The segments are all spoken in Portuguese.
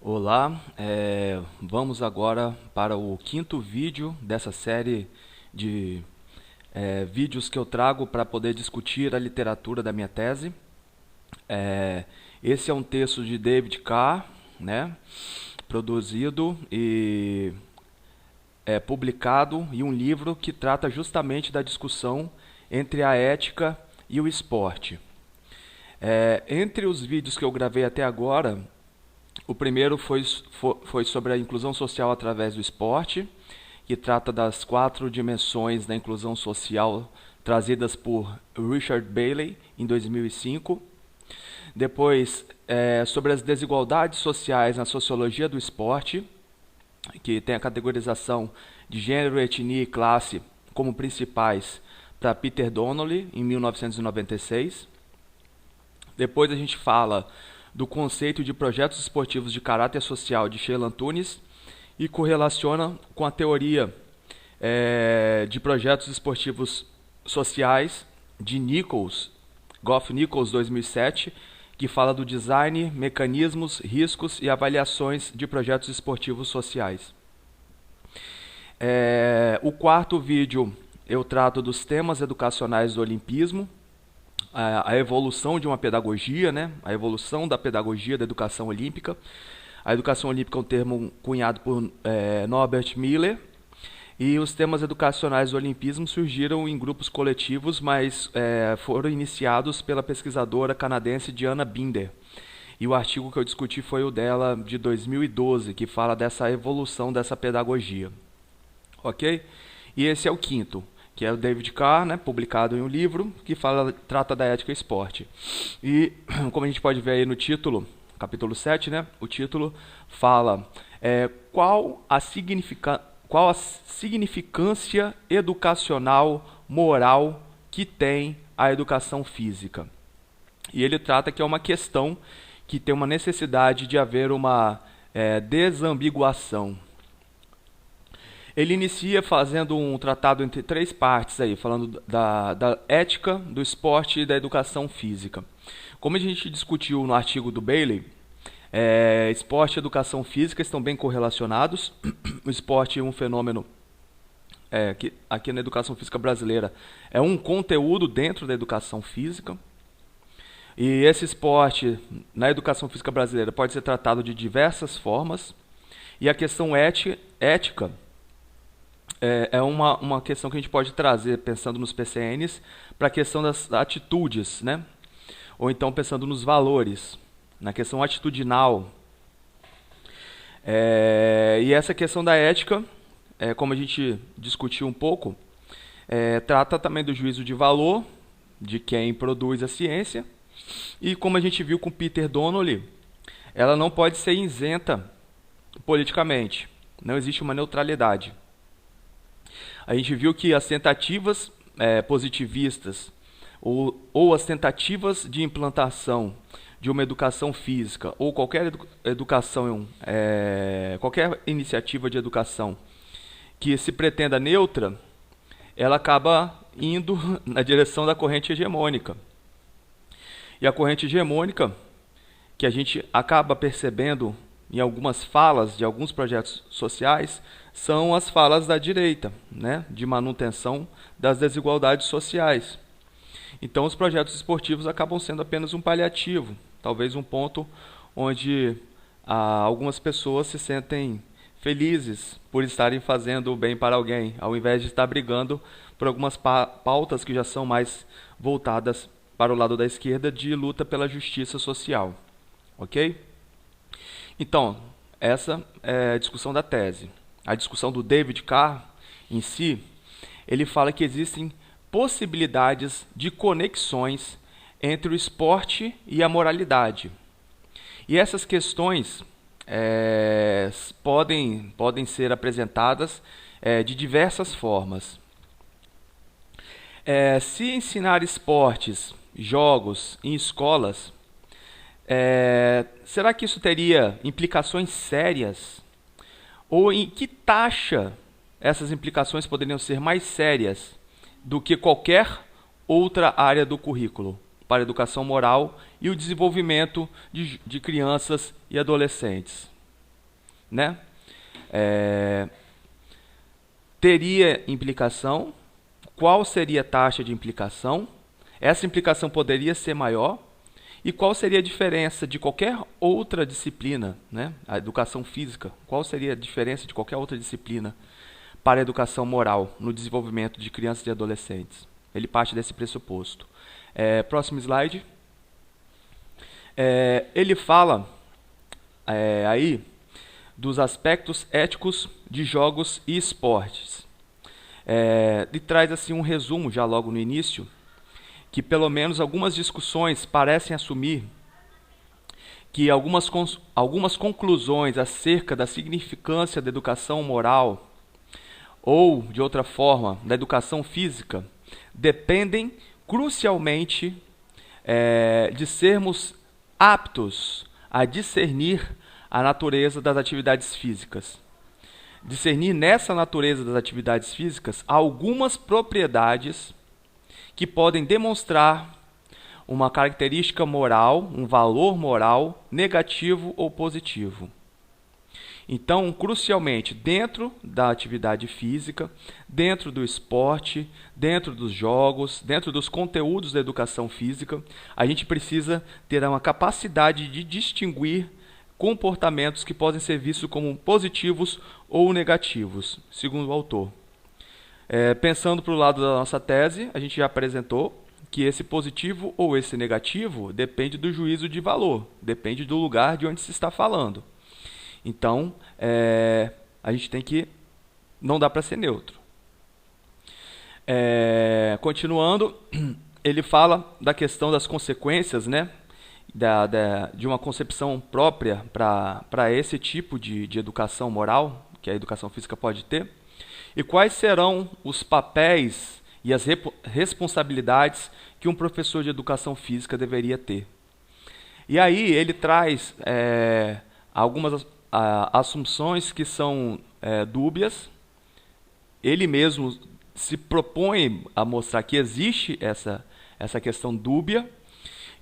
Olá, vamos agora para o quinto vídeo dessa série de vídeos que eu trago para poder discutir a literatura da minha tese. Esse é um texto de David Carr, né, produzido e publicado em um livro que trata justamente da discussão entre a ética e o esporte. Entre os vídeos que eu gravei até agora, o primeiro foi sobre a inclusão social através do esporte, que trata das 4 dimensões da inclusão social trazidas por Richard Bailey em 2005. Depois, sobre as desigualdades sociais na sociologia do esporte, que tem a categorização de gênero, etnia e classe como principais para Peter Donnelly, em 1996. Depois a gente fala do conceito de projetos esportivos de caráter social de Sheila Antunes e correlaciona com a teoria de projetos esportivos sociais de Goff Nichols 2007, que fala do design, mecanismos, riscos e avaliações de projetos esportivos sociais. O quarto vídeo eu trato dos temas educacionais do olimpismo, a evolução de uma pedagogia, né? A evolução da pedagogia da educação olímpica. A educação olímpica é um termo cunhado por Norbert Miller, e os temas educacionais do olimpismo surgiram em grupos coletivos, mas foram iniciados pela pesquisadora canadense Diana Binder. E o artigo que eu discuti foi o dela de 2012, que fala dessa evolução dessa pedagogia. Ok? E esse é o quinto, que é o David Carr, né, publicado em um livro que trata da ética e esporte. E, como a gente pode ver aí no título, capítulo 7, né, o título fala qual a significância educacional, moral que tem a educação física. E ele trata que é uma questão que tem uma necessidade de haver uma desambiguação. Ele inicia fazendo um tratado entre 3 partes, aí, falando da ética, do esporte e da educação física. Como a gente discutiu no artigo do Bailey, esporte e educação física estão bem correlacionados. O esporte é um fenômeno que aqui na educação física brasileira é um conteúdo dentro da educação física. E esse esporte na educação física brasileira pode ser tratado de diversas formas. E a questão ética é uma questão que a gente pode trazer, pensando nos PCNs, para a questão das atitudes, né? Ou então pensando nos valores, na questão atitudinal. E essa questão da ética, como a gente discutiu um pouco, trata também do juízo de valor de quem produz a ciência. E como a gente viu com Peter Donnelly, ela não pode ser isenta politicamente. Não existe uma neutralidade. A gente viu que as tentativas positivistas ou as tentativas de implantação de uma educação física ou qualquer educação, qualquer iniciativa de educação que se pretenda neutra, ela acaba indo na direção da corrente hegemônica. E a corrente hegemônica, que a gente acaba percebendo em algumas falas de alguns projetos sociais, são as falas da direita, né, de manutenção das desigualdades sociais. Então, os projetos esportivos acabam sendo apenas um paliativo, talvez um ponto onde algumas pessoas se sentem felizes por estarem fazendo o bem para alguém, ao invés de estar brigando por algumas pautas que já são mais voltadas para o lado da esquerda, de luta pela justiça social. Ok? Então, essa é a discussão da tese. A discussão do David Carr em si, ele fala que existem possibilidades de conexões entre o esporte e a moralidade. E essas questões podem ser apresentadas de diversas formas. Se ensinar esportes, jogos em escolas, será que isso teria implicações sérias? Ou em que taxa essas implicações poderiam ser mais sérias do que qualquer outra área do currículo para a educação moral e o desenvolvimento de crianças e adolescentes? né? Teria implicação? Qual seria a taxa de implicação? Essa implicação poderia ser maior? E qual seria a diferença de qualquer outra disciplina, né? A educação física, qual seria a diferença de qualquer outra disciplina para a educação moral no desenvolvimento de crianças e adolescentes? Ele parte desse pressuposto. Próximo slide. Ele fala aí dos aspectos éticos de jogos e esportes. E traz assim um resumo já logo no início, que pelo menos algumas discussões parecem assumir que algumas conclusões acerca da significância da educação moral ou, de outra forma, da educação física, dependem crucialmente de sermos aptos a discernir a natureza das atividades físicas. Discernir nessa natureza das atividades físicas algumas propriedades que podem demonstrar uma característica moral, um valor moral negativo ou positivo. Então, crucialmente, dentro da atividade física, dentro do esporte, dentro dos jogos, dentro dos conteúdos da educação física, a gente precisa ter uma capacidade de distinguir comportamentos que podem ser vistos como positivos ou negativos, segundo o autor. Pensando para o lado da nossa tese, a gente já apresentou que esse positivo ou esse negativo depende do juízo de valor, depende do lugar de onde se está falando. Então, a gente tem que... não dá para ser neutro. Continuando, ele fala da questão das consequências, né, de uma concepção própria para esse tipo de educação moral que a educação física pode ter. E quais serão os papéis e as responsabilidades que um professor de educação física deveria ter. E aí ele traz algumas assunções que são dúbias. Ele mesmo se propõe a mostrar que existe essa questão dúbia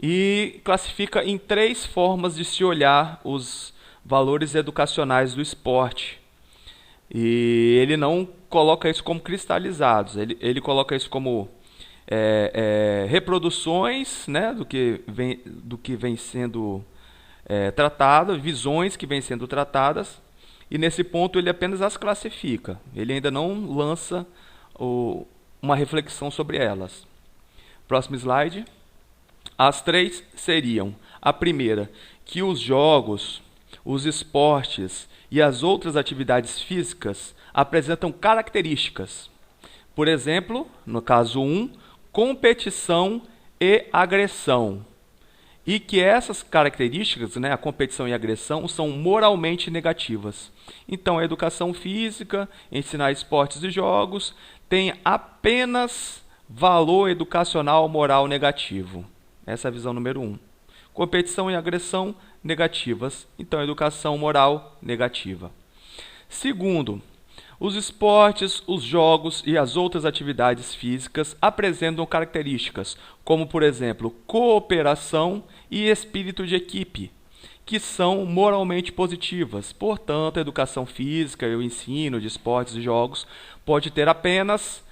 e classifica em 3 formas de se olhar os valores educacionais do esporte. E ele não coloca isso como cristalizados, ele coloca isso como reproduções, né, do que vem sendo tratado, visões que vêm sendo tratadas, e nesse ponto ele apenas as classifica, ele ainda não lança uma reflexão sobre elas. Próximo slide. As 3 seriam: a primeira, que os jogos, os esportes e as outras atividades físicas apresentam características. Por exemplo, no caso 1, competição e agressão. E que essas características, né, a competição e a agressão, são moralmente negativas. Então, a educação física, ensinar esportes e jogos, tem apenas valor educacional moral negativo. Essa é a visão número 1. Competição e agressão negativas. Então, educação moral negativa. Segundo, os esportes, os jogos e as outras atividades físicas apresentam características como, por exemplo, cooperação e espírito de equipe, que são moralmente positivas. Portanto, a educação física e o ensino de esportes e jogos pode ter apenas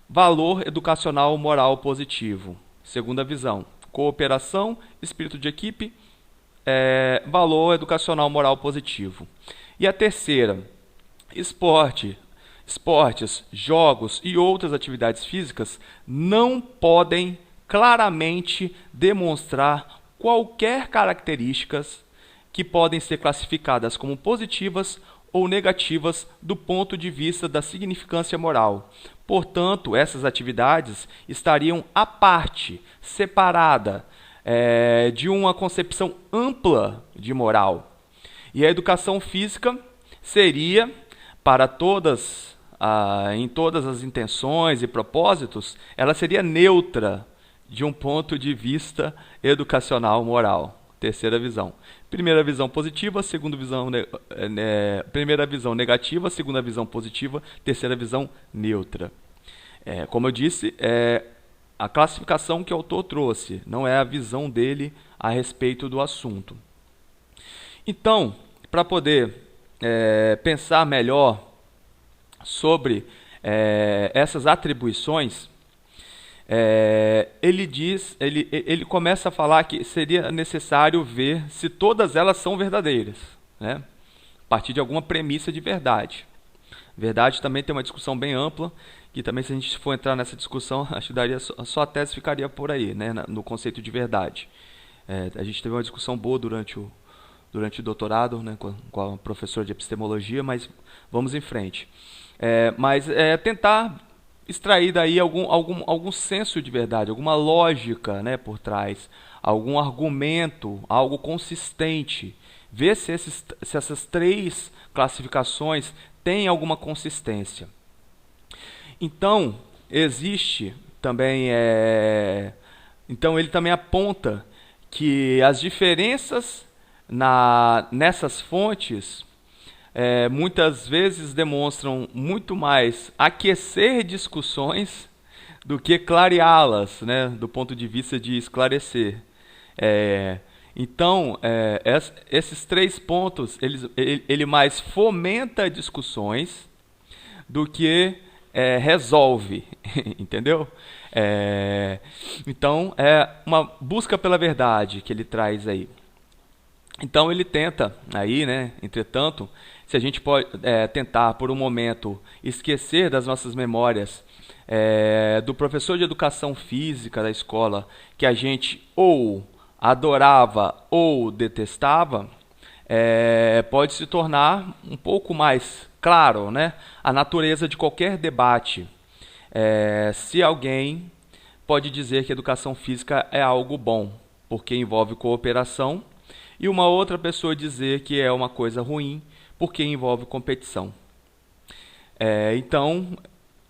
valor educacional moral positivo. Segunda visão, cooperação, espírito de equipe, valor educacional moral positivo. E a terceira, esportes, jogos e outras atividades físicas não podem claramente demonstrar qualquer características que podem ser classificadas como positivas ou negativas do ponto de vista da significância moral. Portanto, essas atividades estariam à parte, separada de uma concepção ampla de moral. E a educação física seria, para em todas as intenções e propósitos, ela seria neutra de um ponto de vista educacional moral. Terceira visão. Primeira visão positiva, primeira visão negativa, segunda visão positiva, terceira visão neutra. Como eu disse, a classificação que o autor trouxe, não é a visão dele a respeito do assunto. Então, para poder pensar melhor sobre essas atribuições, ele começa a falar que seria necessário ver se todas elas são verdadeiras, né? A partir de alguma premissa de verdade. Verdade também tem uma discussão bem ampla, que também, se a gente for entrar nessa discussão, acho que daria só a tese ficaria por aí, né, no conceito de verdade. A gente teve uma discussão boa durante o doutorado, né, com a professora de epistemologia, mas vamos em frente. Mas tentar extrair daí algum senso de verdade, alguma lógica, né, por trás, algum argumento, algo consistente. Ver se essas três classificações têm alguma consistência. Então, existe também... Então, ele também aponta que as diferenças nessas fontes muitas vezes demonstram muito mais aquecer discussões do que clareá-las, né, do ponto de vista de esclarecer. Então, esses três pontos, ele mais fomenta discussões do que resolve, entendeu? Então, é uma busca pela verdade que ele traz aí. Então, ele tenta aí, né, entretanto, se a gente pode tentar por um momento esquecer das nossas memórias do professor de educação física da escola, que a gente ou adorava ou detestava, pode se tornar um pouco mais claro, né, a natureza de qualquer debate. Se alguém pode dizer que educação física é algo bom, porque envolve cooperação, e uma outra pessoa dizer que é uma coisa ruim, porque envolve competição. Então,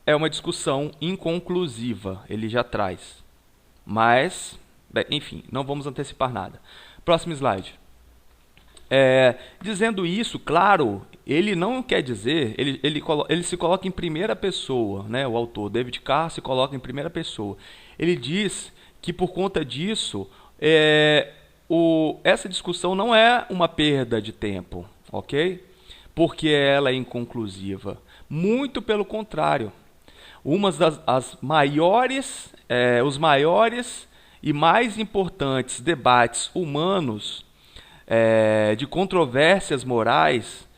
é uma discussão inconclusiva, ele já traz. Mas, enfim, não vamos antecipar nada. Próximo slide. Dizendo isso, claro, ele não quer dizer, ele se coloca em primeira pessoa, né? O autor, David Carr, se coloca em primeira pessoa. Ele diz que por conta disso, essa discussão não é uma perda de tempo, ok? Porque ela é inconclusiva. Muito pelo contrário. Os maiores e mais importantes debates humanos de controvérsias morais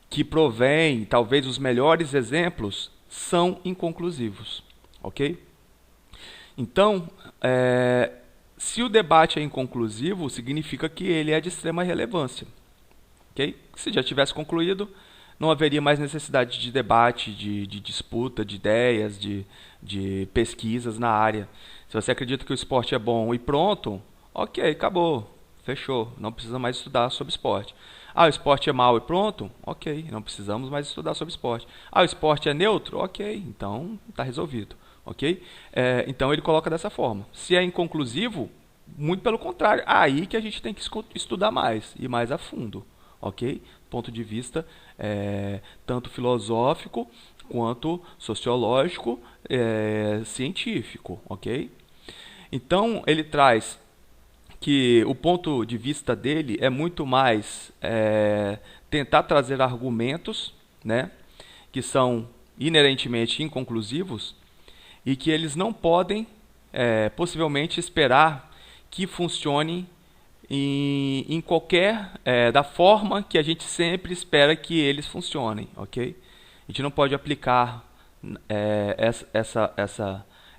que provém, talvez, os melhores exemplos, são inconclusivos, ok? Então, se o debate é inconclusivo, significa que ele é de extrema relevância, ok? Se já tivesse concluído, não haveria mais necessidade de debate, de disputa, de ideias, de pesquisas na área. Se você acredita que o esporte é bom e pronto, ok, acabou. Fechou, não precisa mais estudar sobre esporte. O esporte é mau e pronto? Ok, não precisamos mais estudar sobre esporte. O esporte é neutro? Ok, então está resolvido. Ok? Então ele coloca dessa forma. Se é inconclusivo, muito pelo contrário, aí que a gente tem que estudar mais e mais a fundo. Ok? Ponto de vista tanto filosófico quanto sociológico, científico. Ok? Então ele traz que o ponto de vista dele é muito mais tentar trazer argumentos, né, que são inerentemente inconclusivos e que eles não podem possivelmente esperar que funcione em qualquer da forma que a gente sempre espera que eles funcionem, ok? A gente não pode aplicar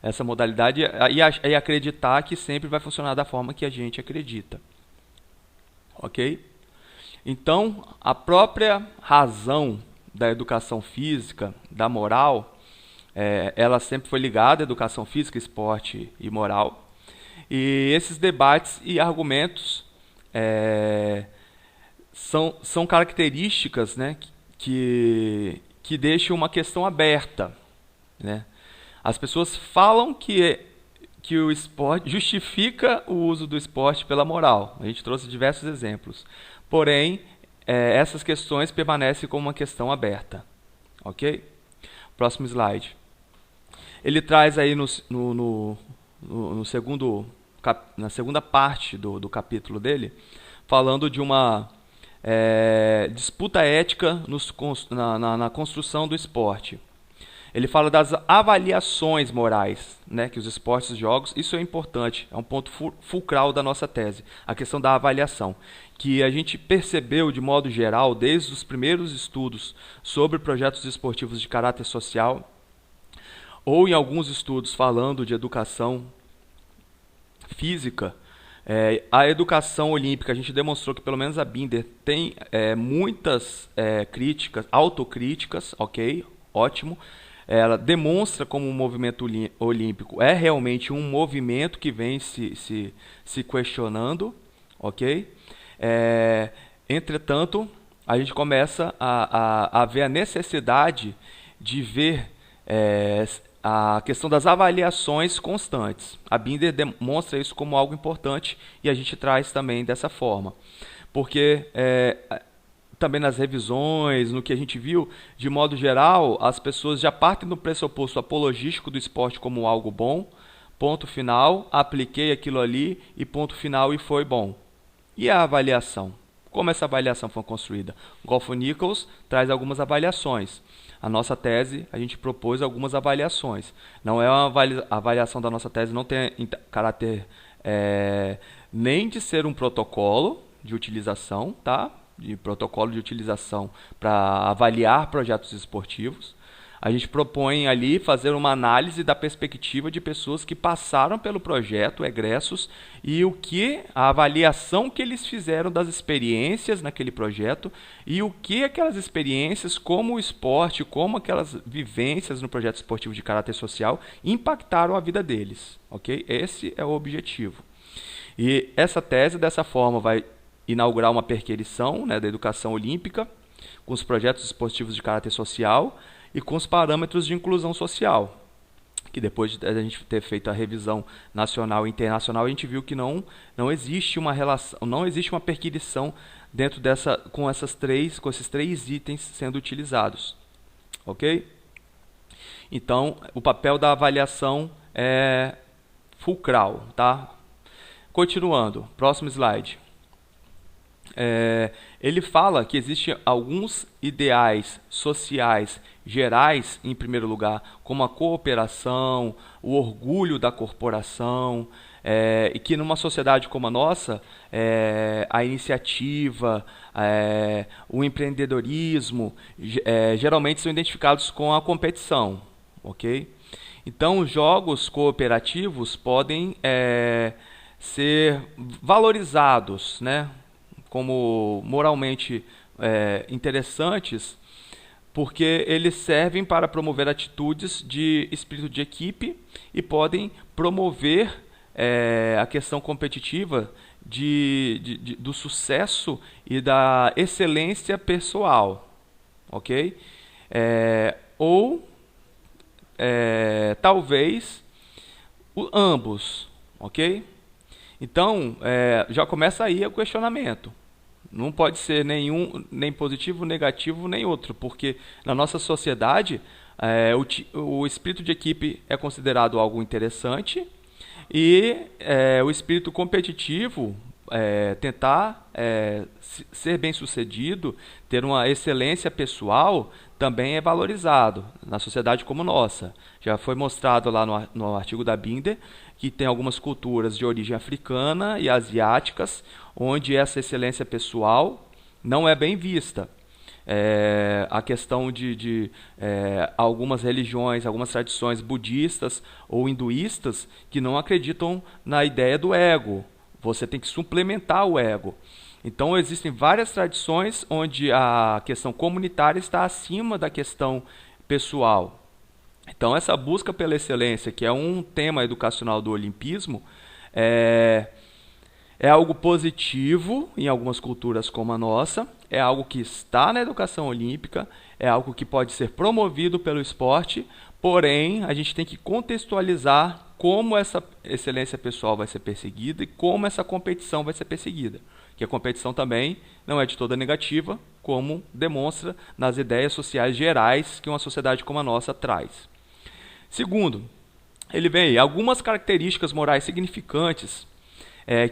essa modalidade e acreditar que sempre vai funcionar da forma que a gente acredita. Ok? Então, a própria razão da educação física, da moral, ela sempre foi ligada à educação física, esporte e moral. E esses debates e argumentos são características, né, que deixam uma questão aberta, né? As pessoas falam que o esporte justifica o uso do esporte pela moral. A gente trouxe diversos exemplos. Porém, essas questões permanecem como uma questão aberta. Ok? Próximo slide. Ele traz aí na segunda parte do capítulo dele, falando de uma disputa ética na construção do esporte. Ele fala das avaliações morais, né, que os esportes e jogos, isso é importante, é um ponto fulcral da nossa tese, a questão da avaliação, que a gente percebeu de modo geral, desde os primeiros estudos sobre projetos esportivos de caráter social, ou em alguns estudos falando de educação física, a educação olímpica, a gente demonstrou que pelo menos a Binder tem muitas críticas, autocríticas, ok, ótimo. Ela demonstra como o movimento olímpico é realmente um movimento que vem se questionando, ok? Entretanto, a gente começa a ver a necessidade de ver a questão das avaliações constantes. A Binder demonstra isso como algo importante e a gente traz também dessa forma. Porque também nas revisões, no que a gente viu, de modo geral, as pessoas já partem do pressuposto apologístico do esporte como algo bom, ponto final, apliquei aquilo ali e ponto final e foi bom. E a avaliação? Como essa avaliação foi construída? Golfo-Nichols traz algumas avaliações. A nossa tese, a gente propôs algumas avaliações. Não é uma avaliação da nossa tese, não tem caráter nem de ser um protocolo de utilização, tá? De protocolo de utilização para avaliar projetos esportivos. A gente propõe ali fazer uma análise da perspectiva de pessoas que passaram pelo projeto, egressos, e a avaliação que eles fizeram das experiências naquele projeto e o que aquelas experiências, como o esporte, como aquelas vivências no projeto esportivo de caráter social impactaram a vida deles, ok? Esse é o objetivo. E essa tese, dessa forma, vai inaugurar uma perquisição, né, da educação olímpica, com os projetos esportivos de caráter social e com os parâmetros de inclusão social, que depois de a gente ter feito a revisão nacional e internacional, a gente viu que não existe uma relação, não existe uma perquisição dentro dessa, com esses três itens sendo utilizados, ok? Então, o papel da avaliação é fulcral, tá? Continuando, próximo slide. Ele fala que existem alguns ideais sociais gerais, em primeiro lugar, como a cooperação, o orgulho da corporação, e que numa sociedade como a nossa, a iniciativa, o empreendedorismo, geralmente são identificados com a competição, ok? Então, os jogos cooperativos podem ser valorizados, né, como moralmente interessantes, porque eles servem para promover atitudes de espírito de equipe e podem promover a questão competitiva do sucesso e da excelência pessoal, ok? Ou talvez ambos, ok? Então, já começa aí o questionamento. Não pode ser nem positivo, negativo, nem outro, porque na nossa sociedade o espírito de equipe é considerado algo interessante e o espírito competitivo, tentar ser bem-sucedido, ter uma excelência pessoal, também é valorizado na sociedade como nossa. Já foi mostrado lá no artigo da Binder que tem algumas culturas de origem africana e asiáticas, onde essa excelência pessoal não é bem vista. A questão de algumas religiões, algumas tradições budistas ou hinduístas que não acreditam na ideia do ego. Você tem que suplementar o ego. Então, existem várias tradições onde a questão comunitária está acima da questão pessoal. Então, essa busca pela excelência, que é um tema educacional do olimpismo, é algo positivo em algumas culturas como a nossa, é algo que está na educação olímpica, é algo que pode ser promovido pelo esporte, porém, a gente tem que contextualizar como essa excelência pessoal vai ser perseguida e como essa competição vai ser perseguida. Que a competição também não é de toda negativa, como demonstra nas ideias sociais gerais que uma sociedade como a nossa traz. Segundo, ele vem algumas características morais significantes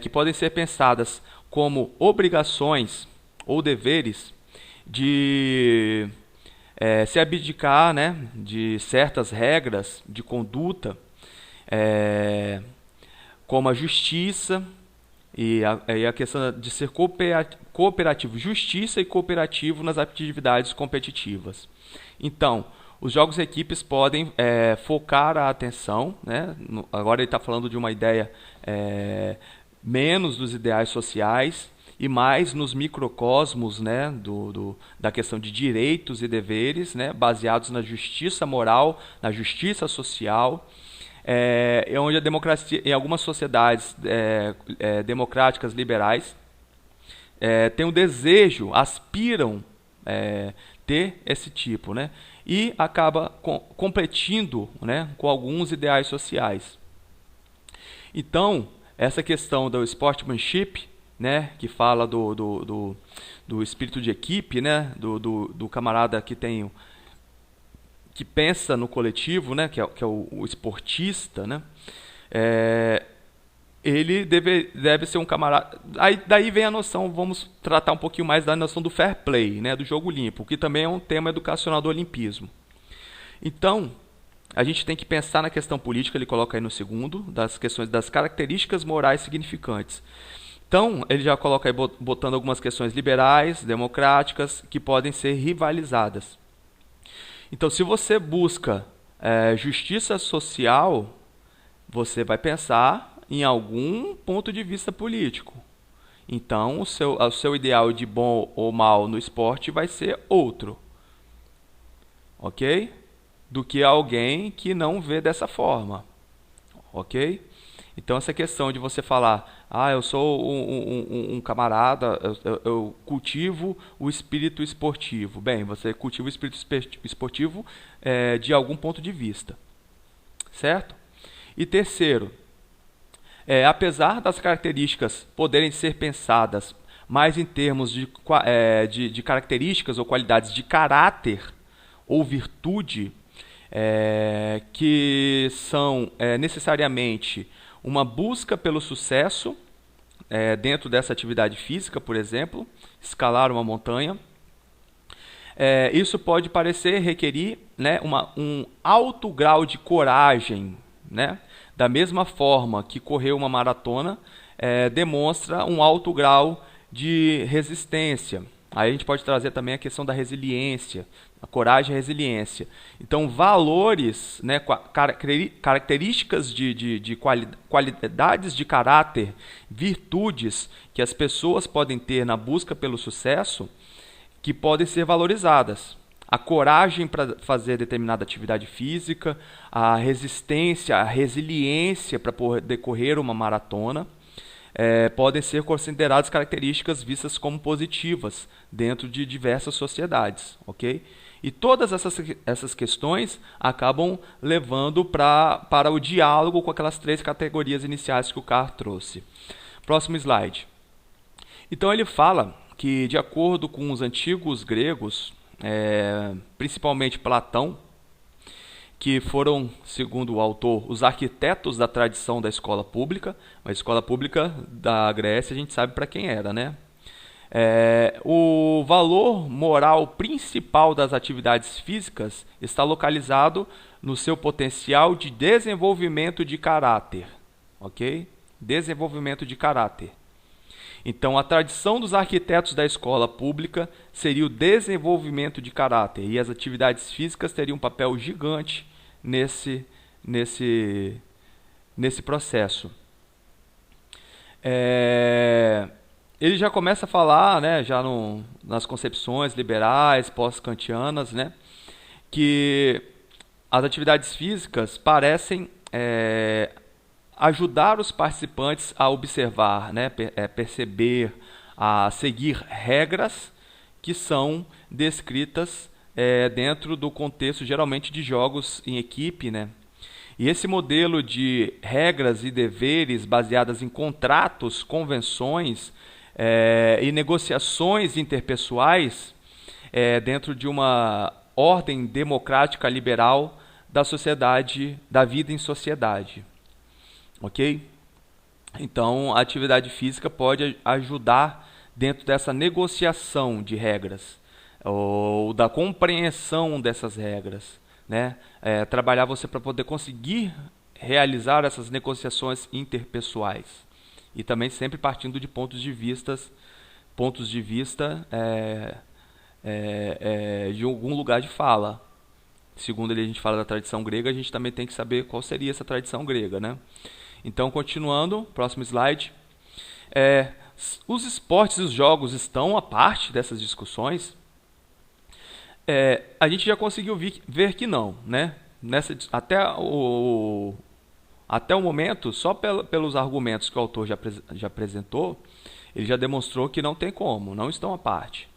que podem ser pensadas como obrigações ou deveres de se abdicar, né, de certas regras de conduta, como a justiça e a questão de ser cooperativo, justiça e cooperativo nas atividades competitivas. Então, os jogos e equipes podem focar a atenção, né? Agora ele está falando de uma ideia menos dos ideais sociais e mais nos microcosmos, né, da questão de direitos e deveres, né, baseados na justiça moral, na justiça social, onde a democracia, em algumas sociedades democráticas liberais, têm um desejo, aspiram ter esse tipo, né, e acaba competindo, né, com alguns ideais sociais. Então, essa questão do sportsmanship, né, que fala do espírito de equipe, né, do camarada que pensa no coletivo, né, que é o esportista, né, ele deve ser um camarada. Daí vem a noção, vamos tratar um pouquinho mais da noção do fair play, né, do jogo limpo, que também é um tema educacional do olimpismo. Então, a gente tem que pensar na questão política, ele coloca aí no segundo, das questões das características morais significantes. Então, ele já coloca aí botando algumas questões liberais, democráticas, que podem ser rivalizadas. Então, se você busca justiça social, você vai pensar em algum ponto de vista político. Então, o seu ideal de bom ou mal no esporte vai ser outro. Ok? Do que alguém que não vê dessa forma. Ok? Então, essa questão de você falar, eu sou um camarada, eu cultivo o espírito esportivo. Bem, você cultiva o espírito esportivo de algum ponto de vista. Certo? E terceiro, apesar das características poderem ser pensadas mais em termos de características ou qualidades de caráter ou virtude, que são necessariamente uma busca pelo sucesso dentro dessa atividade física, por exemplo, escalar uma montanha. Isso pode requerir, né, um alto grau de coragem, né? Da mesma forma que correr uma maratona demonstra um alto grau de resistência. Aí a gente pode trazer também a questão da resiliência, a coragem e a resiliência. Então, valores, né, características de qualidades de caráter, virtudes que as pessoas podem ter na busca pelo sucesso, que podem ser valorizadas. A coragem para fazer determinada atividade física, a resistência, a resiliência para poder correr uma maratona, podem ser consideradas características vistas como positivas dentro de diversas sociedades, ok? E todas essas questões acabam levando para o diálogo com aquelas três categorias iniciais que o Carr trouxe. Próximo slide. Então ele fala que, de acordo com os antigos gregos, principalmente Platão, que foram, segundo o autor, os arquitetos da tradição da escola pública. A escola pública da Grécia a gente sabe para quem era, né? O valor moral principal das atividades físicas está localizado no seu potencial de desenvolvimento de caráter, ok? Desenvolvimento de caráter. Então, a tradição dos arquitetos da escola pública seria o desenvolvimento de caráter, e as atividades físicas teriam um papel gigante nesse processo. Ele já começa a falar, né, já nas concepções liberais, pós-kantianas, né, que as atividades físicas parecem ajudar os participantes a observar, né, perceber, a seguir regras que são descritas dentro do contexto, geralmente, de jogos em equipe, né? E esse modelo de regras e deveres baseadas em contratos, convenções e negociações interpessoais dentro de uma ordem democrática liberal da sociedade, da vida em sociedade. Ok? Então, a atividade física pode ajudar dentro dessa negociação de regras, ou da compreensão dessas regras, né? Trabalhar você para poder conseguir realizar essas negociações interpessoais. E também sempre partindo de pontos de vista de algum lugar de fala. Segundo ele, a gente fala da tradição grega, a gente também tem que saber qual seria essa tradição grega, né? Então, continuando, próximo slide. Os esportes e os jogos estão a parte dessas discussões? A gente já conseguiu ver que não, né? Até o momento, só pelos argumentos que o autor já apresentou, ele já demonstrou que não tem como, não estão à parte.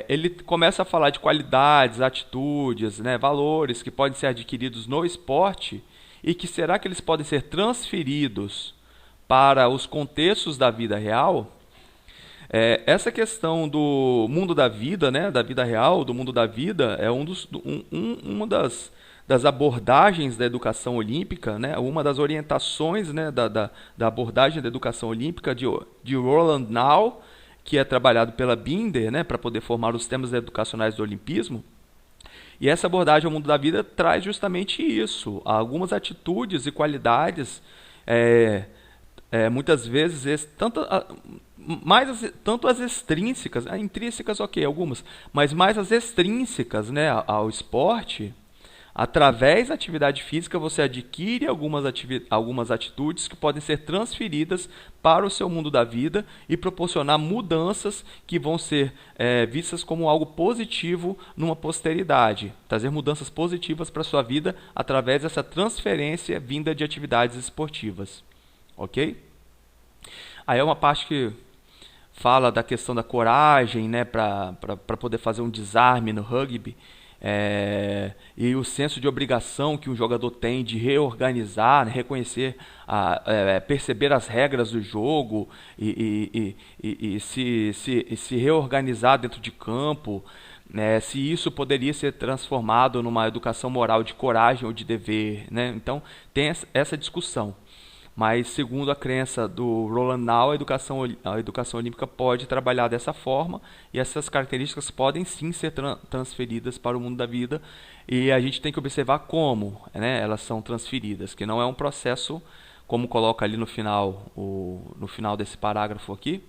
Ele começa a falar de qualidades, atitudes, né, valores que podem ser adquiridos no esporte e que será que eles podem ser transferidos para os contextos da vida real. Essa questão do mundo da vida, né, da vida real, do mundo da vida, é uma das abordagens da educação olímpica, né, uma das orientações, né, da abordagem da educação olímpica de Roland Nau, que é trabalhado pela Binder, né, para poder formar os temas educacionais do olimpismo. E essa abordagem ao mundo da vida traz justamente isso, algumas atitudes e qualidades, muitas vezes, tanto as extrínsecas, intrínsecas ok, algumas, mas mais as extrínsecas, né, ao esporte. Através da atividade física, você adquire algumas atitudes que podem ser transferidas para o seu mundo da vida e proporcionar mudanças que vão ser vistas como algo positivo numa posteridade. Trazer mudanças positivas para a sua vida através dessa transferência vinda de atividades esportivas. Ok? Aí é uma parte que fala da questão da coragem, né, para poder fazer um desarme no rugby. E o senso de obrigação que um jogador tem de reorganizar, né, reconhecer, perceber as regras do jogo e se reorganizar dentro de campo, né, se isso poderia ser transformado numa educação moral de coragem ou de dever, né? Então tem essa discussão. Mas, segundo a crença do Roland Nau, a educação olímpica pode trabalhar dessa forma e essas características podem sim ser transferidas para o mundo da vida. E a gente tem que observar como, né, elas são transferidas, que não é um processo, como coloca ali no final desse parágrafo aqui.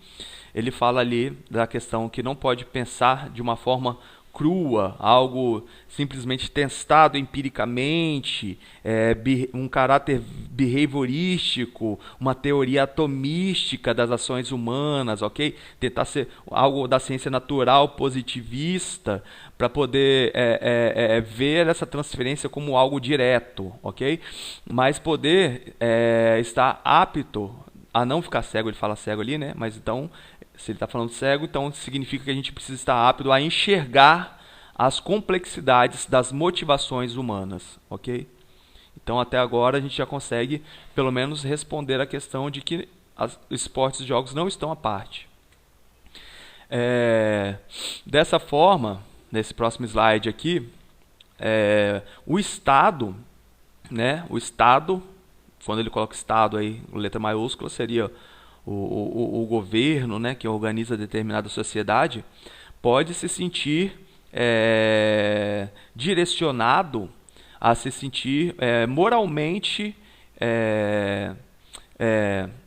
Ele fala ali da questão que não pode pensar de uma forma crua, algo simplesmente testado empiricamente, um caráter behaviorístico, uma teoria atomística das ações humanas, ok? Tentar ser algo da ciência natural positivista para poder ver essa transferência como algo direto, ok? Mas poder estar apto a não ficar cego, ele fala cego ali, né? Mas então, se ele está falando cego, então significa que a gente precisa estar apto a enxergar as complexidades das motivações humanas, ok? Então, até agora, a gente já consegue, pelo menos, responder a questão de que os esportes e jogos não estão à parte. Dessa forma, nesse próximo slide aqui, o Estado, né? O Estado, quando ele coloca Estado aí, letra maiúscula, seria o governo, né, que organiza determinada sociedade, pode se sentir direcionado a se sentir moralmente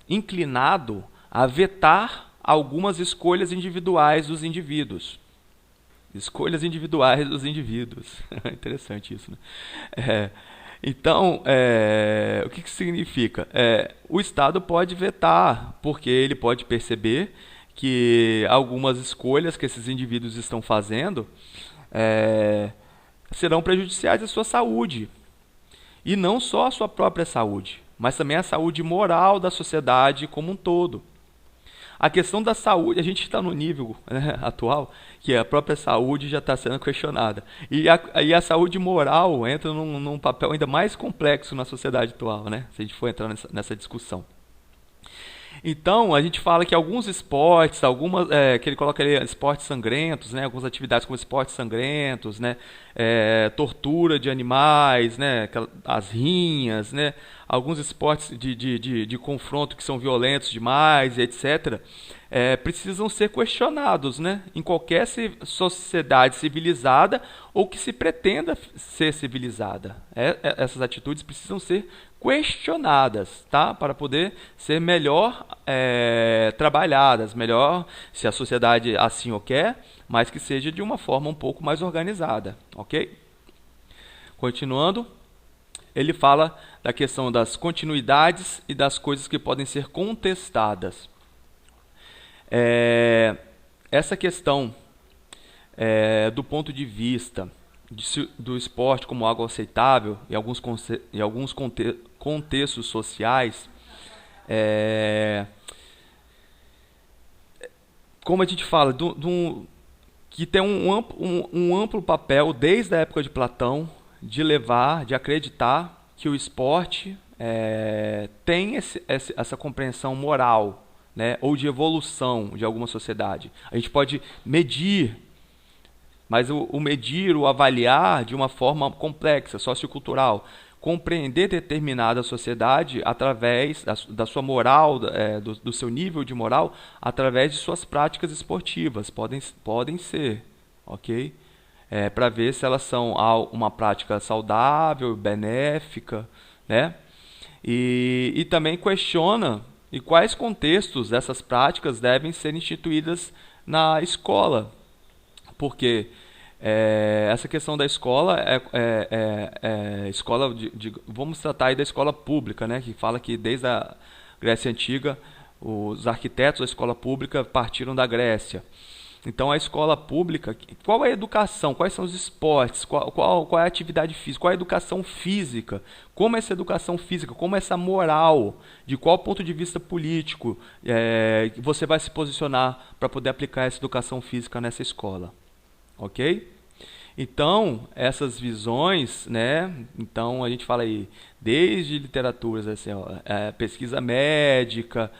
inclinado a vetar algumas escolhas individuais dos indivíduos. Escolhas individuais dos indivíduos. Interessante isso, né? Então, o que significa? O Estado pode vetar, porque ele pode perceber que algumas escolhas que esses indivíduos estão fazendo serão prejudiciais à sua saúde. E não só à sua própria saúde, mas também à saúde moral da sociedade como um todo. A questão da saúde, a gente está no nível, né, atual, que a própria saúde já está sendo questionada. E a saúde moral entra num papel ainda mais complexo na sociedade atual, né, se a gente for entrar nessa discussão. Então, a gente fala que alguns esportes, que ele coloca ali esportes sangrentos, né? Algumas atividades como esportes sangrentos, né? Tortura de animais, né? As rinhas, né? Alguns esportes de confronto que são violentos demais, etc. Precisam ser questionados, né? Em qualquer sociedade civilizada ou que se pretenda ser civilizada. Essas atitudes precisam ser questionadas, tá? Para poder ser melhor trabalhadas, melhor se a sociedade assim o quer, mas que seja de uma forma um pouco mais organizada, ok? Continuando, ele fala da questão das continuidades e das coisas que podem ser contestadas. Essa questão, do ponto de vista do esporte como algo aceitável em alguns contextos sociais, como a gente fala, que tem um amplo papel desde a época de Platão de acreditar que o esporte tem essa compreensão moral, né, ou de evolução de alguma sociedade. A gente pode medir, mas o medir, o avaliar de uma forma complexa, sociocultural, compreender determinada sociedade através da sua moral, do seu nível de moral, através de suas práticas esportivas. Podem ser, ok? Para ver se elas são uma prática saudável, benéfica, né? E também questiona em quais contextos essas práticas devem ser instituídas na escola, porque essa questão da escola escola vamos tratar aí da escola pública, né, que fala que desde a Grécia Antiga os arquitetos da escola pública partiram da Grécia. Então a escola pública, qual é a educação, quais são os esportes, qual é a atividade física, qual é a educação física, como essa educação física, como essa moral, de qual ponto de vista político você vai se posicionar para poder aplicar essa educação física nessa escola. Ok? Então, essas visões, né? Então, a gente fala aí, desde literaturas, assim, pesquisa médica,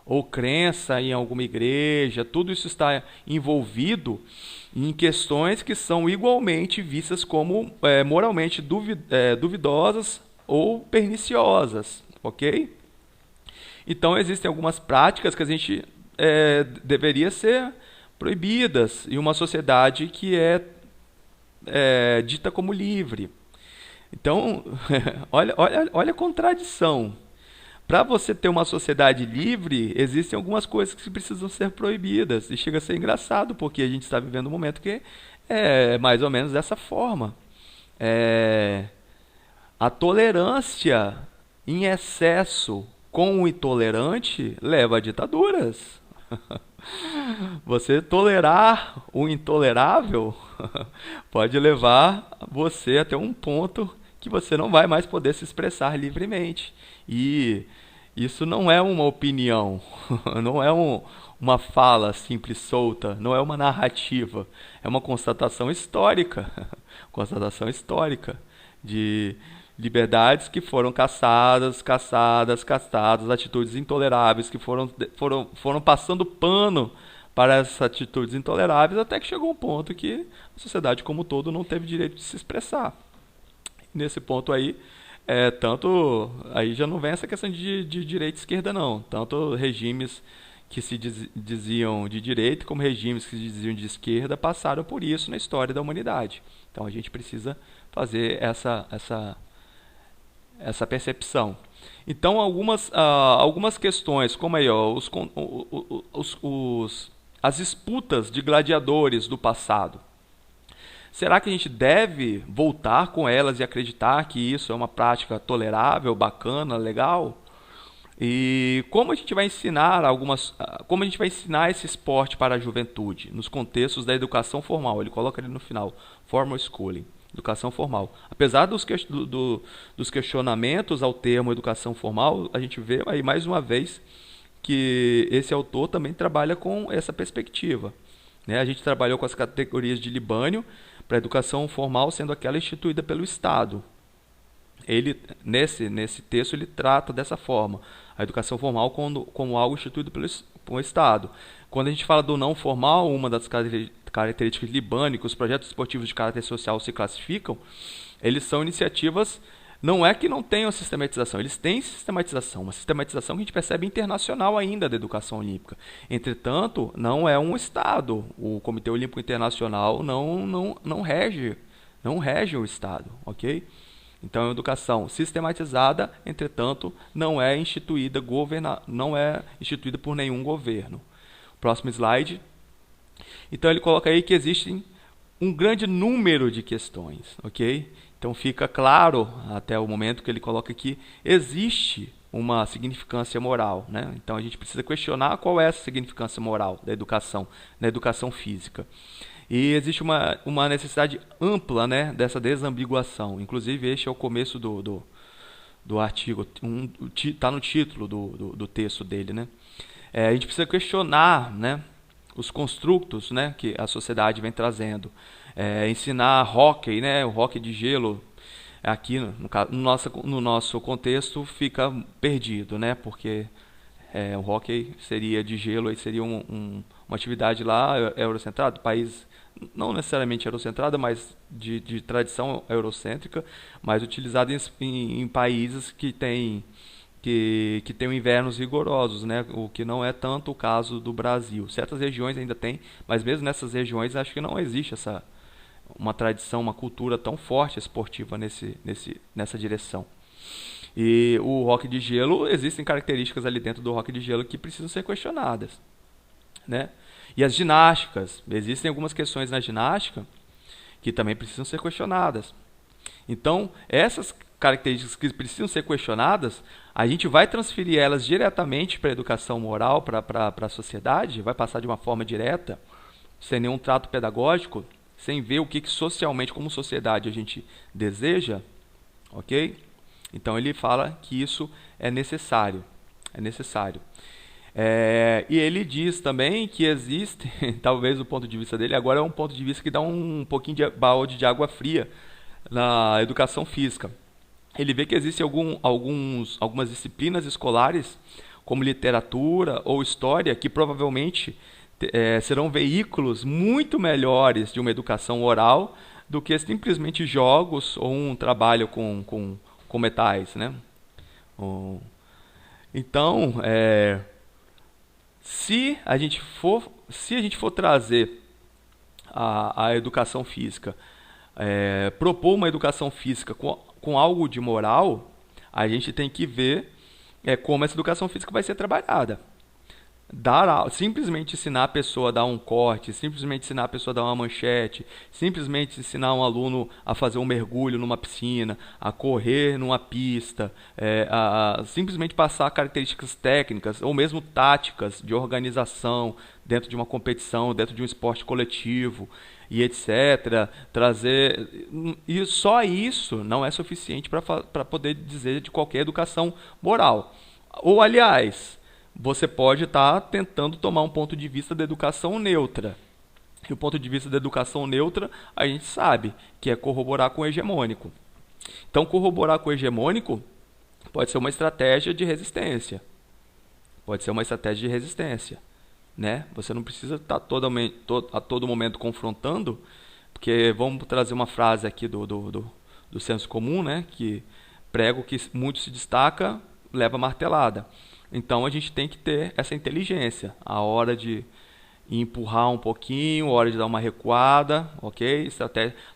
ou crença em alguma igreja, tudo isso está envolvido em questões que são igualmente vistas como moralmente duvidosas ou perniciosas, ok? Então, existem algumas práticas que a gente deveria ser proibidas em uma sociedade que dita como livre. Então, olha a contradição. Para você ter uma sociedade livre, existem algumas coisas que precisam ser proibidas. E chega a ser engraçado, porque a gente está vivendo um momento que é mais ou menos dessa forma. A tolerância em excesso com o intolerante leva a ditaduras. Você tolerar o intolerável pode levar você até um ponto que você não vai mais poder se expressar livremente. E isso não é uma opinião, não é uma fala simples, solta, não é uma narrativa, é uma constatação histórica, constatação histórica de liberdades que foram caçadas, atitudes intoleráveis que foram passando pano para essas atitudes intoleráveis até que chegou um ponto que a sociedade como um todo não teve direito de se expressar. Nesse ponto aí, tanto aí já não vem essa questão de direita e esquerda não, tanto regimes que se diziam de direita como regimes que se diziam de esquerda passaram por isso na história da humanidade. Então a gente precisa fazer essa percepção. Então algumas questões, como aí, as disputas de gladiadores do passado. Será que a gente deve voltar com elas e acreditar que isso é uma prática tolerável, bacana, legal? E como a gente vai ensinar como a gente vai ensinar esse esporte para a juventude nos contextos da educação formal? Ele coloca ali no final, formal schooling, educação formal. Apesar dos questionamentos ao termo educação formal, a gente vê aí mais uma vez que esse autor também trabalha com essa perspectiva, né? A gente trabalhou com as categorias de Libânio para a educação formal sendo aquela instituída pelo Estado, Ele, nesse texto, ele trata dessa forma, a educação formal como algo instituído pelo Estado. Quando a gente fala do não formal, uma das características de Libani, que os projetos esportivos de caráter social se classificam, eles são iniciativas, não é que não tenham sistematização, eles têm sistematização, uma sistematização que a gente percebe internacional ainda da educação olímpica. Entretanto, não é um Estado. O Comitê Olímpico Internacional não rege o Estado, ok? Então, a educação sistematizada, entretanto, não é instituída por nenhum governo. Próximo slide. Então, ele coloca aí que existem um grande número de questões, ok? Então, fica claro, até o momento que ele coloca que existe uma significância moral, né? Então, a gente precisa questionar qual é essa significância moral da educação, na educação física. E existe uma necessidade ampla, né, dessa desambiguação. Inclusive, este é o começo do artigo, está no título do texto dele. Né? A gente precisa questionar, né, os construtos, né, que a sociedade vem trazendo. Ensinar hóquei, né, o hóquei de gelo, aqui no nosso contexto fica perdido, né, porque o hóquei seria de gelo, aí seria uma atividade lá eurocentrada, país não necessariamente eurocentrada, mas de tradição eurocêntrica, mas utilizada em países que têm invernos rigorosos, né? O que não é tanto o caso do Brasil. Certas regiões ainda tem, mas mesmo nessas regiões acho que não existe uma tradição, uma cultura tão forte esportiva nessa direção. E o hóquei de gelo, existem características ali dentro do hóquei de gelo que precisam ser questionadas, né? E as ginásticas, existem algumas questões na ginástica que também precisam ser questionadas. Então, essas características que precisam ser questionadas, a gente vai transferir elas diretamente para a educação moral, para a sociedade, vai passar de uma forma direta, sem nenhum trato pedagógico, sem ver o que socialmente, como sociedade, a gente deseja, ok? Então, ele fala que isso é necessário. É necessário. E ele diz também que existe, talvez do ponto de vista dele, agora é um ponto de vista que dá um pouquinho de balde de água fria na educação física. Ele vê que existem algumas disciplinas escolares, como literatura ou história, que provavelmente serão veículos muito melhores de uma educação oral do que simplesmente jogos ou um trabalho com metais, né? Então, se a gente for trazer a educação física, propor uma educação física com algo de moral, a gente tem que ver como essa educação física vai ser trabalhada. Simplesmente ensinar a pessoa a dar um corte, simplesmente ensinar a pessoa a dar uma manchete, simplesmente ensinar um aluno a fazer um mergulho numa piscina, a correr numa pista, simplesmente passar características técnicas ou mesmo táticas de organização dentro de uma competição, dentro de um esporte coletivo e etc. E só isso não é suficiente para poder dizer de qualquer educação moral. Ou, aliás, você pode estar tentando tomar um ponto de vista da educação neutra. E o ponto de vista da educação neutra, a gente sabe que é corroborar com o hegemônico. Então, corroborar com o hegemônico pode ser uma estratégia de resistência. Pode ser uma estratégia de resistência, né? Você não precisa estar a todo momento confrontando, porque vamos trazer uma frase aqui do senso comum, né? Que prego que muito se destaca, leva martelada. Então, a gente tem que ter essa inteligência, a hora de empurrar um pouquinho, a hora de dar uma recuada, ok?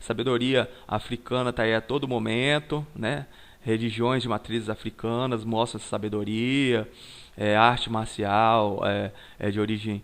Sabedoria africana está aí a todo momento, né? Religiões de matrizes africanas mostram essa sabedoria, arte marcial de origem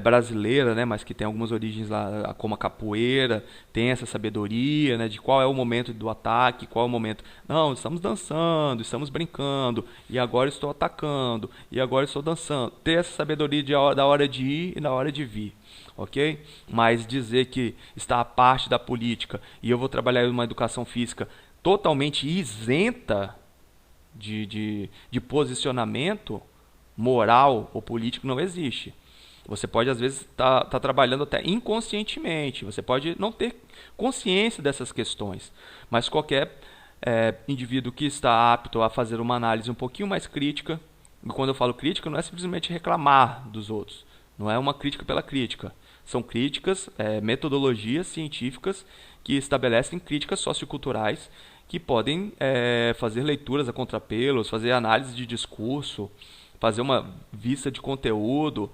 brasileira, né, mas que tem algumas origens lá, como a capoeira, tem essa sabedoria, né, de qual é o momento do ataque, qual é o momento. Não, estamos dançando, estamos brincando, e agora estou atacando, e agora estou dançando. Ter essa sabedoria da hora de ir e da hora de vir, ok? Mas dizer que está a parte da política e eu vou trabalhar em uma educação física totalmente isenta de posicionamento moral ou político não existe. Você pode, às vezes, estar trabalhando até inconscientemente. Você pode não ter consciência dessas questões. Mas qualquer indivíduo que está apto a fazer uma análise um pouquinho mais crítica. E quando eu falo crítica, não é simplesmente reclamar dos outros. Não é uma crítica pela crítica. São críticas, metodologias científicas que estabelecem críticas socioculturais que podem fazer leituras a contrapelos, fazer análise de discurso, fazer uma vista de conteúdo,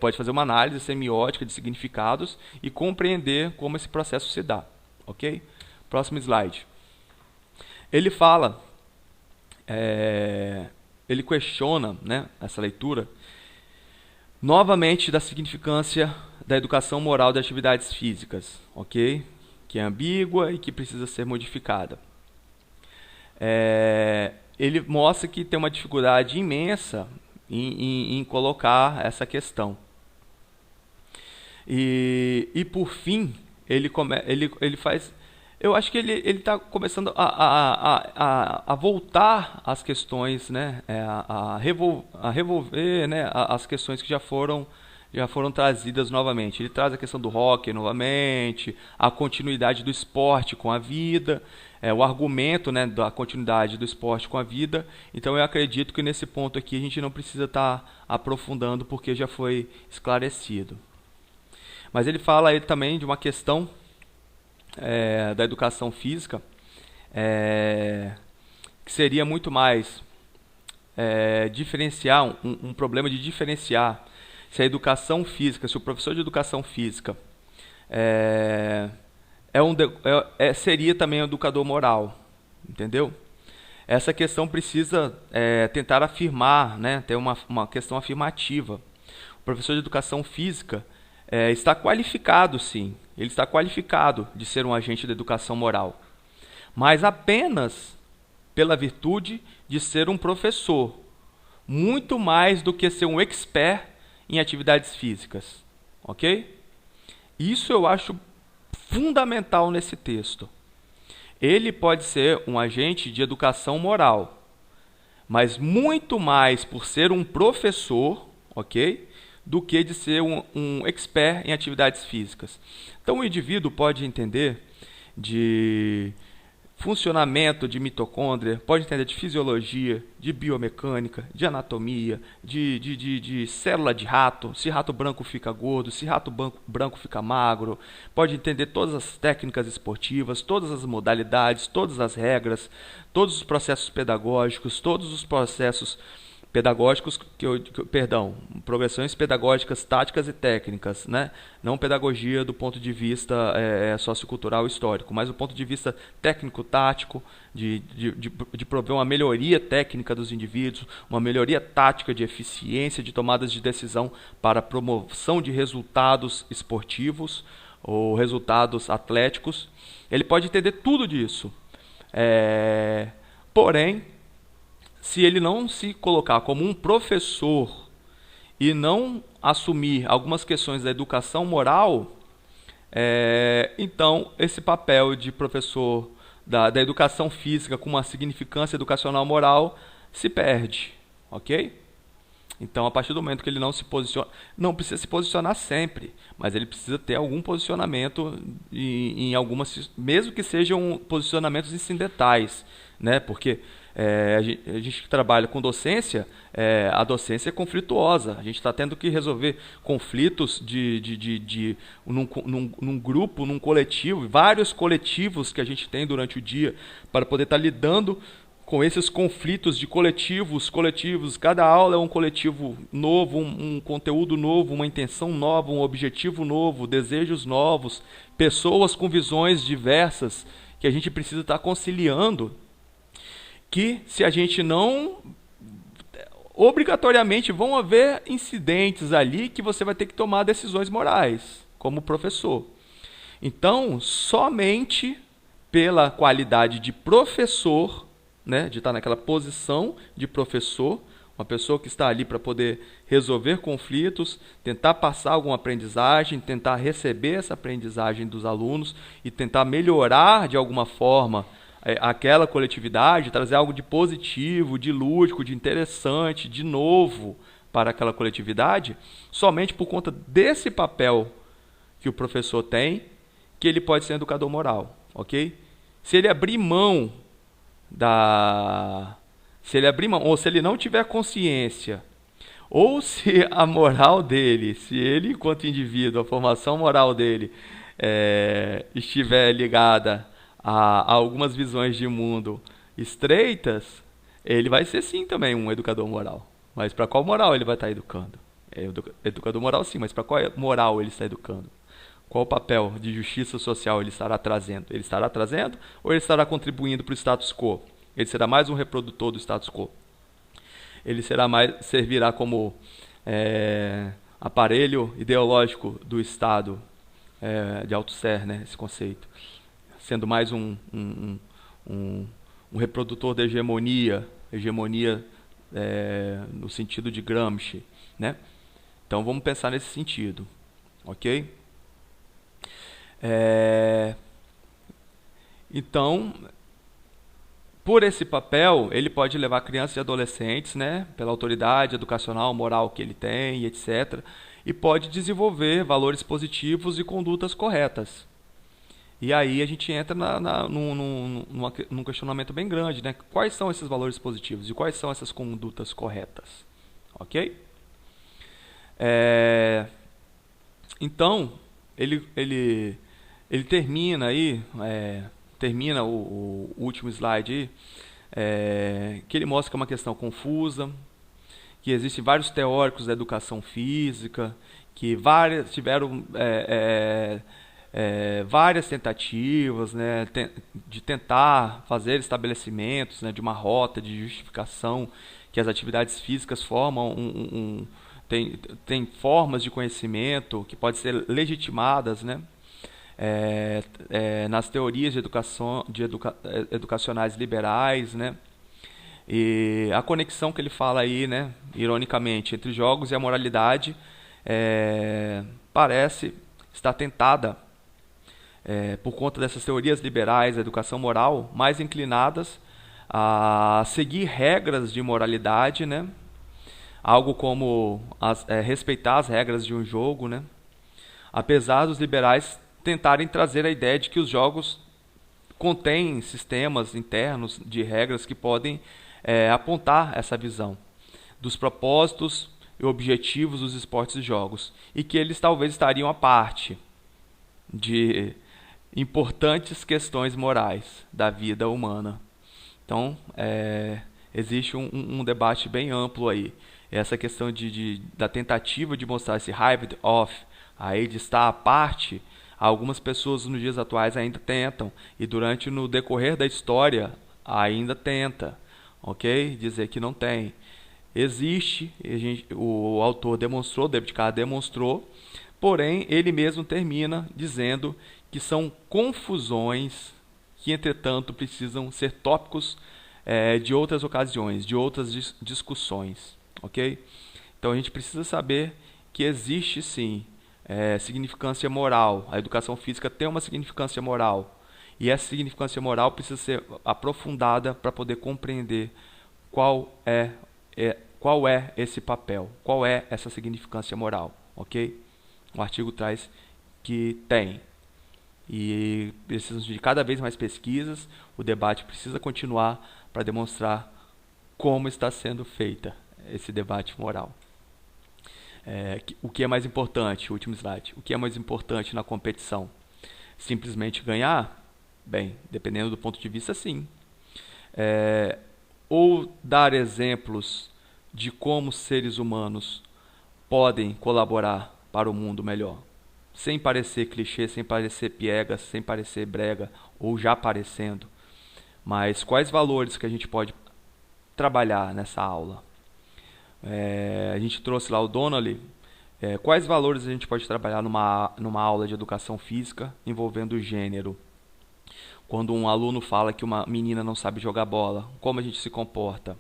pode fazer uma análise semiótica de significados e compreender como esse processo se dá. Ok? Próximo slide. Ele fala, ele questiona, né, essa leitura, novamente da significância da educação moral de atividades físicas, ok? Que é ambígua e que precisa ser modificada. Ele mostra que tem uma dificuldade imensa em colocar essa questão. E por fim, ele faz... Eu acho que ele está começando a voltar às questões, né? A revolver, né? As questões que já foram trazidas novamente. Ele traz a questão do hockey novamente, a continuidade do esporte com a vida, o argumento, né, da continuidade do esporte com a vida. Então eu acredito que nesse ponto aqui a gente não precisa estar aprofundando porque já foi esclarecido. Mas ele fala aí também de uma questão da educação física, que seria muito mais diferenciar, um problema de diferenciar se a educação física, se o professor de educação física seria também um educador moral, entendeu? Essa questão precisa tentar afirmar, né, ter uma questão afirmativa. O professor de educação física está qualificado, sim, ele está qualificado de ser um agente da educação moral, mas apenas pela virtude de ser um professor, muito mais do que ser um expert em atividades físicas, ok? Isso eu acho fundamental nesse texto. Ele pode ser um agente de educação moral, mas muito mais por ser um professor, ok? Do que de ser um expert em atividades físicas. Então o indivíduo pode entender de funcionamento de mitocôndria, pode entender de fisiologia, de biomecânica, de anatomia, de célula de rato, se rato branco fica gordo, se rato branco fica magro, pode entender todas as técnicas esportivas, todas as modalidades, todas as regras, todos os processos pedagógicos, todos os processos pedagógicos, progressões pedagógicas, táticas e técnicas, né? Não pedagogia do ponto de vista sociocultural histórico, mas do ponto de vista técnico-tático, de prover uma melhoria técnica dos indivíduos, uma melhoria tática de eficiência de tomadas de decisão para a promoção de resultados esportivos ou resultados atléticos. Ele pode entender tudo disso. Porém, se ele não se colocar como um professor e não assumir algumas questões da educação moral, então esse papel de professor da educação física com uma significância educacional moral se perde, ok? Então, a partir do momento que ele não se posiciona, não precisa se posicionar sempre, mas ele precisa ter algum posicionamento em algumas, mesmo que sejam posicionamentos incidentais, né? Porque a gente que trabalha com docência, a docência é conflituosa. A gente está tendo que resolver conflitos num grupo, num coletivo, vários coletivos que a gente tem durante o dia para poder estar lidando com esses conflitos de coletivos, cada aula é um coletivo novo, um conteúdo novo, uma intenção nova, um objetivo novo, desejos novos, pessoas com visões diversas que a gente precisa estar conciliando, que se a gente não... obrigatoriamente vão haver incidentes ali que você vai ter que tomar decisões morais, como professor. Então, somente pela qualidade de professor, né, de estar naquela posição de professor, uma pessoa que está ali para poder resolver conflitos, tentar passar alguma aprendizagem, tentar receber essa aprendizagem dos alunos e tentar melhorar de alguma forma aquela coletividade, trazer algo de positivo, de lúdico, de interessante, de novo para aquela coletividade, somente por conta desse papel que o professor tem, que ele pode ser educador moral, ok? Se ele abrir mão da... Se ele abrir mão, ou se ele não tiver consciência, ou se a moral dele, se ele, enquanto indivíduo, a formação moral dele estiver ligada a algumas visões de mundo estreitas, ele vai ser sim também um educador moral. Mas para qual moral ele vai estar educando? É educador moral sim, mas para qual moral ele está educando? Qual o papel de justiça social ele estará trazendo? Ele estará trazendo ou ele estará contribuindo para o status quo? Ele será mais um reprodutor do status quo? Ele servirá como aparelho ideológico do Estado, de Althusser, né, esse conceito, sendo mais um reprodutor da hegemonia no sentido de Gramsci, né? Então vamos pensar nesse sentido, ok? Então, por esse papel, ele pode levar crianças e adolescentes, né, pela autoridade educacional, moral que ele tem, etc., e pode desenvolver valores positivos e condutas corretas. E aí a gente entra num questionamento bem grande, né? Quais são esses valores positivos e quais são essas condutas corretas? Ok? Então, ele termina aí, termina o último slide aí, que ele mostra que é uma questão confusa, que existem vários teóricos da educação física, que tiveram várias tentativas, né, de tentar fazer estabelecimentos, né, de uma rota de justificação que as atividades físicas formam tem formas de conhecimento que podem ser legitimadas, né, nas teorias de educacionais liberais, né, e a conexão que ele fala aí, né, ironicamente, entre jogos e a moralidade parece estar tentada por conta dessas teorias liberais da educação moral, mais inclinadas a seguir regras de moralidade, né, algo como respeitar as regras de um jogo, né, apesar dos liberais tentarem trazer a ideia de que os jogos contêm sistemas internos de regras que podem apontar essa visão dos propósitos e objetivos dos esportes e jogos, e que eles talvez estariam à parte de importantes questões morais da vida humana. Então, existe um debate bem amplo aí. Essa questão da tentativa de mostrar esse hybrid off, aí de estar à parte, algumas pessoas nos dias atuais ainda tentam, e no decorrer da história ainda tenta, ok? Dizer que não tem. Existe, o autor demonstrou, David Carr demonstrou, porém ele mesmo termina dizendo que são confusões que, entretanto, precisam ser tópicos de outras ocasiões, de outras discussões, ok? Então a gente precisa saber que existe sim significância moral. A educação física tem uma significância moral, e essa significância moral precisa ser aprofundada para poder compreender qual é esse papel, qual é essa significância moral, ok? O artigo traz que tem, e precisam de cada vez mais pesquisas. O debate precisa continuar para demonstrar como está sendo feita esse debate moral. O que é mais importante? O último slide. O que é mais importante na competição? Simplesmente ganhar? Bem, dependendo do ponto de vista, sim. Ou dar exemplos de como seres humanos podem colaborar para o mundo melhor, sem parecer clichê, sem parecer piegas, sem parecer brega, ou já parecendo. Mas quais valores que a gente pode trabalhar nessa aula? A gente trouxe lá o Donnelly. Quais valores a gente pode trabalhar numa aula de educação física envolvendo o gênero? Quando um aluno fala que uma menina não sabe jogar bola, como a gente se comporta?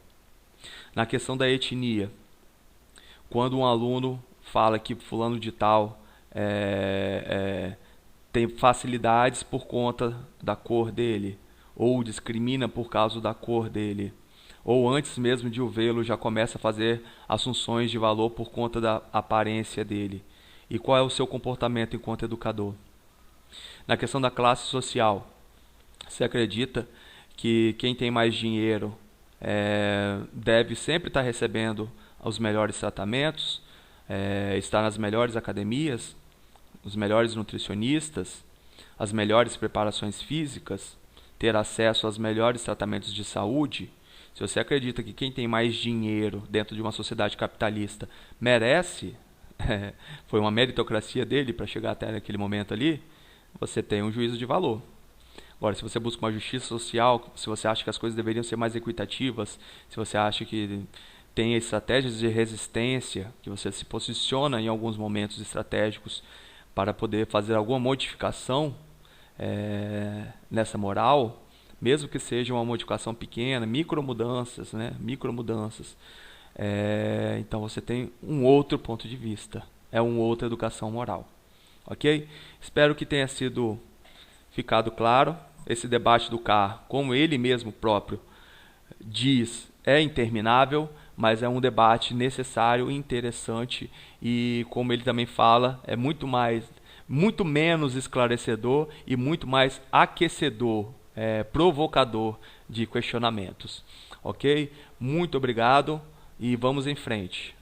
Na questão da etnia, quando um aluno fala que fulano de tal tem facilidades por conta da cor dele, ou discrimina por causa da cor dele, ou antes mesmo de o vê-lo já começa a fazer assunções de valor por conta da aparência dele. E qual é o seu comportamento enquanto educador? Na questão da classe social, Você acredita que quem tem mais dinheiro deve sempre estar recebendo os melhores tratamentos, estar nas melhores academias, os melhores nutricionistas, as melhores preparações físicas, ter acesso aos melhores tratamentos de saúde? Se você acredita que quem tem mais dinheiro dentro de uma sociedade capitalista merece, foi uma meritocracia dele para chegar até aquele momento ali, você tem um juízo de valor. Agora, se você busca uma justiça social, se você acha que as coisas deveriam ser mais equitativas, se você acha que tem estratégias de resistência, que você se posiciona em alguns momentos estratégicos para poder fazer alguma modificação nessa moral, mesmo que seja uma modificação pequena, micromudanças, né? Micromudanças. Então você tem um outro ponto de vista, é uma outra educação moral. Ok? Espero que tenha sido ficado claro. Esse debate do Carr, como ele mesmo próprio diz, é interminável, mas é um debate necessário e interessante, e como ele também fala, é muito menos esclarecedor e muito mais aquecedor, provocador de questionamentos. Ok? Muito obrigado e vamos em frente.